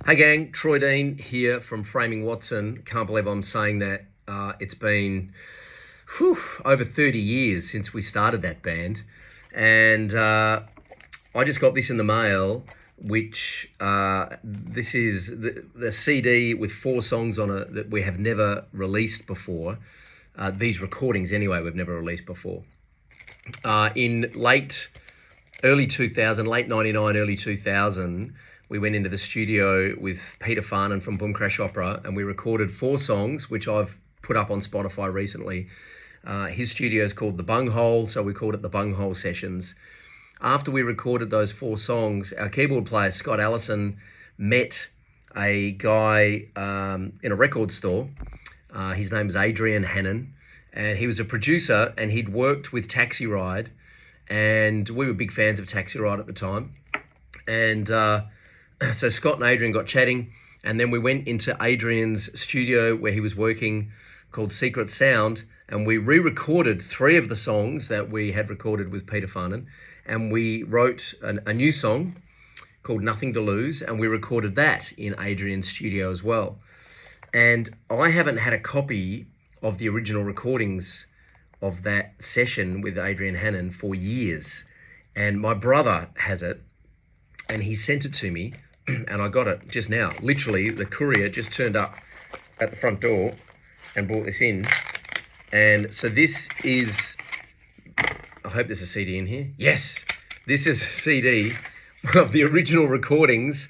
Hey gang, Troy Dean here from Framing Watson. Can't believe I'm saying that. It's been over 30 years since we started that band. And I just got this in the mail, which this is the CD with 4 songs on it that we have never released before. These recordings anyway, we've never released before. In early 2000, late 99, early 2000, we went into the studio with Peter Farnan from Boom Crash Opera, and we recorded 4 songs, which I've put up on Spotify recently. His studio is called The Bunghole, so we called it The Bunghole Sessions. After we recorded those 4 songs, our keyboard player, Scott Allison, met a guy in a record store. His name is Adrian Hannon, and he was a producer, and he'd worked with Taxi Ride, and we were big fans of Taxi Ride at the time. And so Scott and Adrian got chatting, and then we went into Adrian's studio where he was working, called Secret Sound, and we re-recorded 3 of the songs that we had recorded with Peter Farnan, and we wrote a new song called Nothing to Lose, and we recorded that in Adrian's studio as well. And I haven't had a copy of the original recordings of that session with Adrian Hannon for years, and my brother has it, and he sent it to me, and I got it just now. Literally, the courier just turned up at the front door and brought this in. And so this is, I hope there's a CD in here. Yes, this is a CD of the original recordings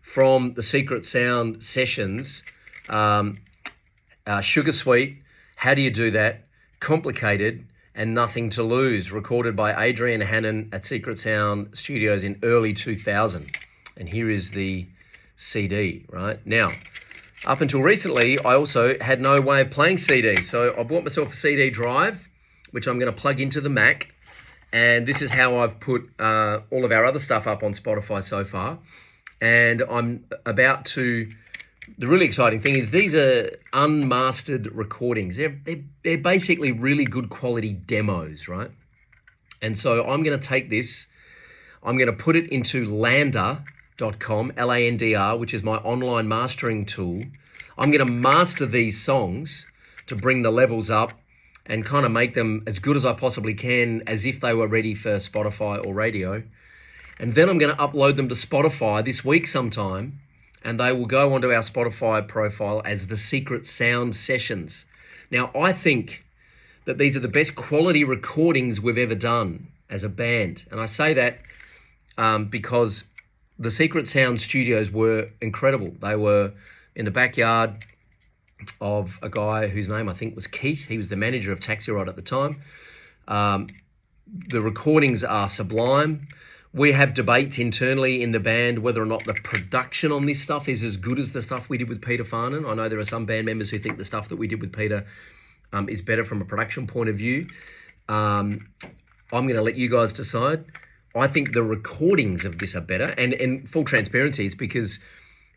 from the Secret Sound sessions. Sugar Sweet, How Do You Do That, Complicated, and Nothing to Lose, recorded by Adrian Hannon at Secret Sound Studios in early 2000. And here is the CD, right? Now, up until recently, I also had no way of playing CDs. So I bought myself a CD drive, which I'm going to plug into the Mac. And this is how I've put all of our other stuff up on Spotify so far. And I'm about to... The really exciting thing is these are unmastered recordings. They're basically really good quality demos, right? And so I'm going to take this, I'm going to put it into Landr.com, Landr, which is my online mastering tool. I'm going to master these songs to bring the levels up and kind of make them as good as I possibly can, as if they were ready for Spotify or radio. And then I'm going to upload them to Spotify this week sometime, and they will go onto our Spotify profile as the Secret Sound Sessions. Now, I think that these are the best quality recordings we've ever done as a band. And I say that because the Secret Sound studios were incredible. They were in the backyard of a guy whose name I think was Keith. He was the manager of Taxi Ride at the time. The recordings are sublime. We have debates internally in the band whether or not the production on this stuff is as good as the stuff we did with Peter Farnan. I know there are some band members who think the stuff that we did with Peter is better from a production point of view. I'm going to let you guys decide. I think the recordings of this are better. And in full transparency, it's because,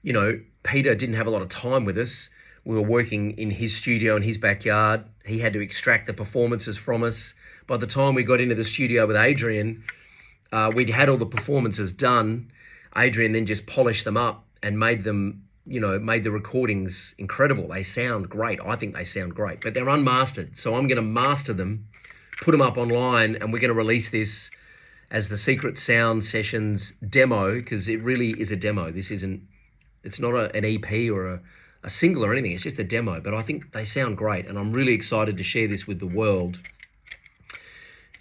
you know, Peter didn't have a lot of time with us. We were working in his studio in his backyard. He had to extract the performances from us. By the time we got into the studio with Adrian, we'd had all the performances done. Adrian then just polished them up and made them, made the recordings incredible. They sound great. I think they sound great, but they're unmastered. So I'm going to master them, put them up online, and we're going to release this as the Secret Sound Sessions demo, because it really is a demo. It's not an EP or a single or anything. It's just a demo, but I think they sound great, and I'm really excited to share this with the world.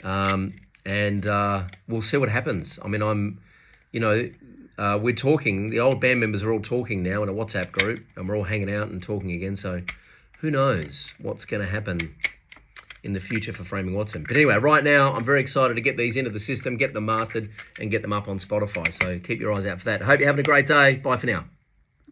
And we'll see what happens. I mean, we're talking, the old band members are all talking now in a WhatsApp group, and we're all hanging out and talking again. So who knows what's going to happen in the future for Framing Watson. But anyway, right now, I'm very excited to get these into the system, get them mastered, and get them up on Spotify. So keep your eyes out for that. Hope you're having a great day. Bye for now.